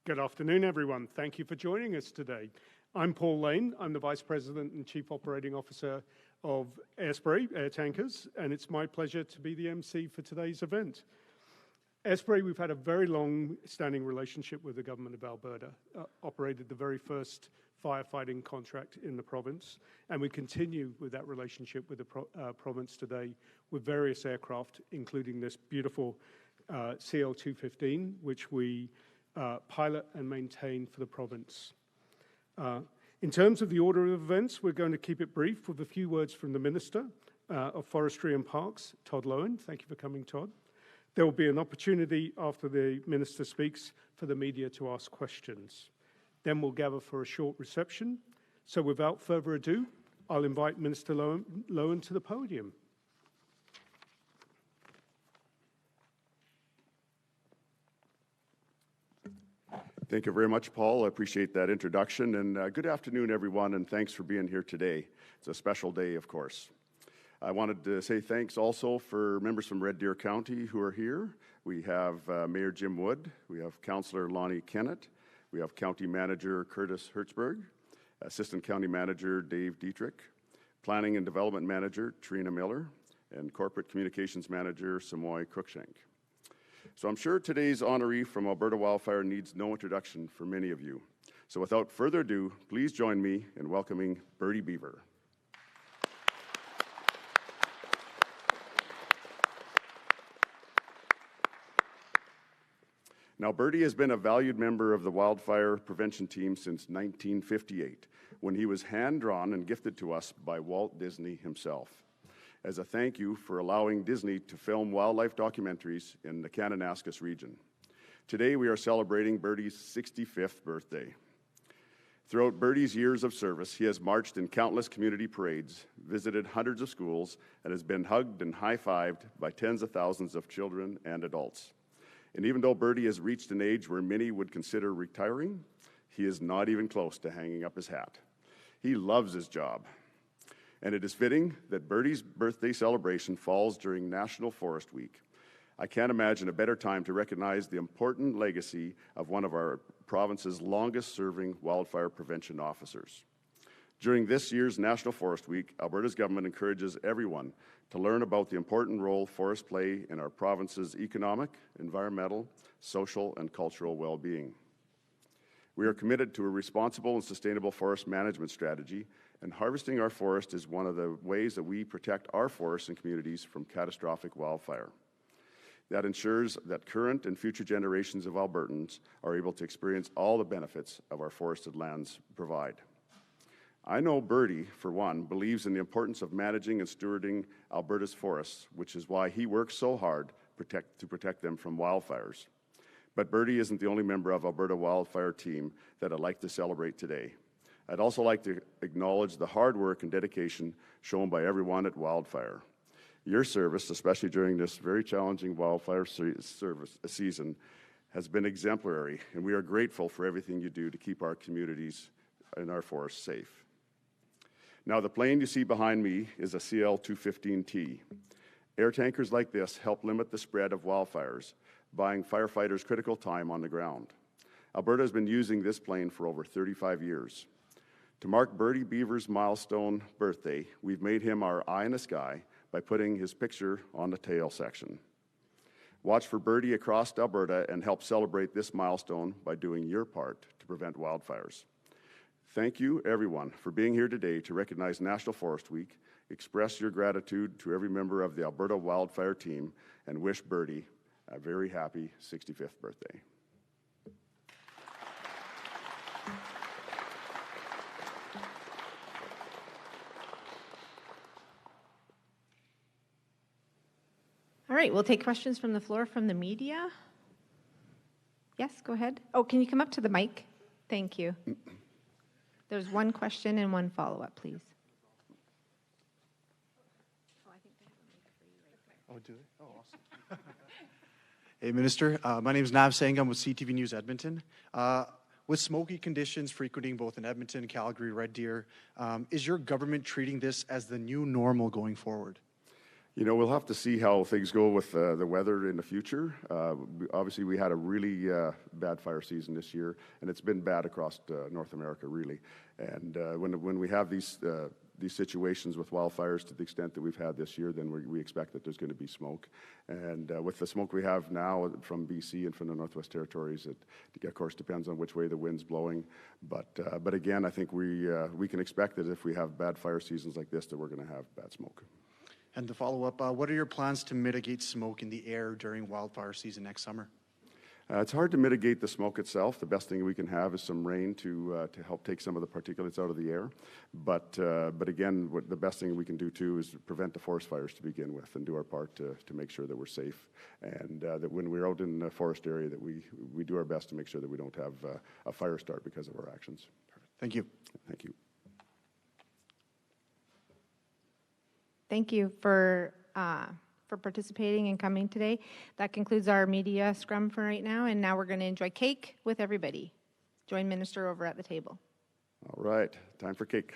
Good afternoon, everyone. Thank you for joining us today. I'm Paul Lane. I'm the Vice President and Chief Operating Officer of Airspray Air Tankers, and it's my pleasure to be the MC for today's event. Airspray, we've had a very long-standing relationship with the government of Alberta, operated the very first firefighting contract in the province, and we continue with that relationship with the province today with various aircraft, including this beautiful CL-215, which we pilot and maintain for the province. In terms of the order of events, we're going to keep it brief with a few words from the Minister of Forestry and Parks, Todd Loewen. Thank you for coming, Todd. There will be an opportunity after the Minister speaks for the media to ask questions. Then we'll gather for a short reception. So without further ado, I'll invite Minister Loewen to the podium. Thank you very much, Paul. I appreciate that introduction, and good afternoon, everyone, and thanks for being here today. It's a special day, of course. I wanted to say thanks also for members from Red Deer County who are here. We have Mayor Jim Wood, we have Councillor Lonnie Kennett, we have County Manager Curtis Hertzberg, Assistant County Manager Dave Dietrich, Planning and Development Manager Trina Miller, and Corporate Communications Manager Samoy Cruikshank. So I'm sure today's honoree from Alberta Wildfire needs no introduction for many of you. So without further ado, please join me in welcoming Bertie Beaver. Now, Bertie has been a valued member of the wildfire prevention team since 1958, when he was hand-drawn and gifted to us by Walt Disney himself, as a thank you for allowing Disney to film wildlife documentaries in the Kananaskis region. Today, we are celebrating Bertie's 65th birthday. Throughout Bertie's years of service, he has marched in countless community parades, visited hundreds of schools, and has been hugged and high-fived by tens of thousands of children and adults. And even though Bertie has reached an age where many would consider retiring, he is not even close to hanging up his hat. He loves his job. And it is fitting that Bertie's birthday celebration falls during National Forest Week. I can't imagine a better time to recognize the important legacy of one of our province's longest-serving wildfire prevention officers. During this year's National Forest Week, Alberta's government encourages everyone to learn about the important role forests play in our province's economic, environmental, social, and cultural well-being. We are committed to a responsible and sustainable forest management strategy, and harvesting our forest is one of the ways that we protect our forests and communities from catastrophic wildfire. That ensures that current and future generations of Albertans are able to experience all the benefits of our forested lands provide. I know Bertie, for one, believes in the importance of managing and stewarding Alberta's forests, which is why he works so hard to protect them from wildfires. But Bertie isn't the only member of Alberta Wildfire Team that I'd like to celebrate today. I'd also like to acknowledge the hard work and dedication shown by everyone at Wildfire. Your service, especially during this very challenging wildfire season, has been exemplary, and we are grateful for everything you do to keep our communities and our forests safe. Now, the plane you see behind me is a CL-215T. Air tankers like this help limit the spread of wildfires, buying firefighters critical time on the ground. Alberta has been using this plane for over 35 years. To mark Bertie Beaver's milestone birthday, we've made him our eye in the sky by putting his picture on the tail section. Watch for Bertie across Alberta and help celebrate this milestone by doing your part to prevent wildfires. Thank you, everyone, for being here today to recognize National Forest Week, express your gratitude to every member of the Alberta Wildfire Team, and wish Bertie a very happy 65th birthday. All right, we'll take questions from the floor from the media. Yes, go ahead. Oh, can you come up to the mic? Thank you. There's one question and one follow-up, please. Oh, do they? Oh, awesome. Hey, Minister. My name is Nav Sangh. I'm with CTV News Edmonton. With smoky conditions frequenting both in Edmonton, Calgary, Red Deer, is your government treating this as the new normal going forward? You know, we'll have to see how things go with the weather in the future. Obviously, we had a really bad fire season this year, and it's been bad across North America, really. And when we have these situations with wildfires to the extent that we've had this year, then we expect that there's going to be smoke. And with the smoke we have now from BC and from the Northwest Territories, it of course depends on which way the wind's blowing. But again, I think we can expect that if we have bad fire seasons like this, that we're going to have bad smoke. And to follow up, what are your plans to mitigate smoke in the air during wildfire season next summer? It's hard to mitigate the smoke itself. The best thing we can have is some rain to help take some of the particulates out of the air. But again, the best thing we can do too is prevent the forest fires to begin with, and do our part to make sure that we're safe, and that when we're out in the forest area, that we do our best to make sure that we don't have a fire start because of our actions. Perfect. Thank you. Thank you. Thank you for participating and coming today. That concludes our media scrum for right now, and now we're going to enjoy cake with everybody. Join Minister over at the table. All right, time for cake.